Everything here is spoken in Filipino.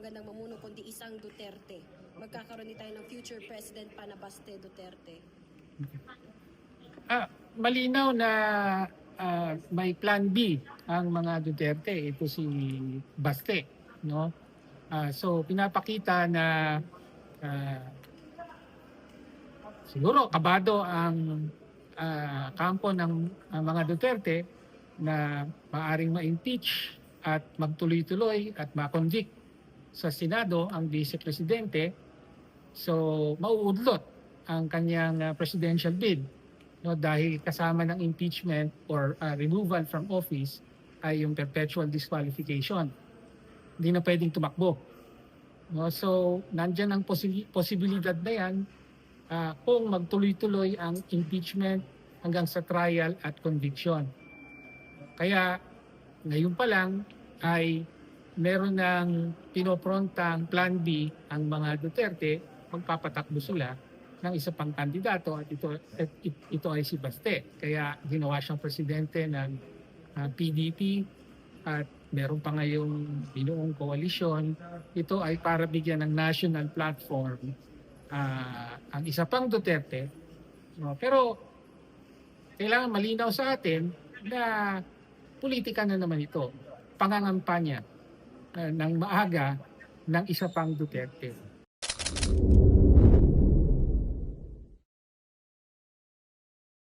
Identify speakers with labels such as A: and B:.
A: magandang mamuno kundi isang Duterte. Magkakaroon din tayo ng future president pa na Baste Duterte.
B: Malinaw na may plan B ang mga Duterte. Ito si Baste, no? So pinapakita na siguro kabado ang kampo ng mga Duterte na maaring ma-impeach at magtuloy-tuloy at ma-convict sa Senado ang vice-presidente. So mauudlot ang kanyang presidential bid, no, dahil kasama ng impeachment or removal from office ay yung perpetual disqualification. Hindi na pwedeng tumakbo. No, so nandiyan ang posibilidad na yan kung magtuloy-tuloy ang impeachment hanggang sa trial at conviction. Kaya ngayon pa lang ay meron ng pinoprontang plan B ang mga Duterte, magpapatakbo sila ng isa pang kandidato at ito ay si Baste. Kaya ginawa siyang presidente ng PDP at meron pa ngayong binuong koalisyon. Ito ay para bigyan ng national platform ang isa pang Duterte. Pero kailangan malinaw sa atin na politika na naman ito. Pangangampanya ng maaga ng isa pang Duterte.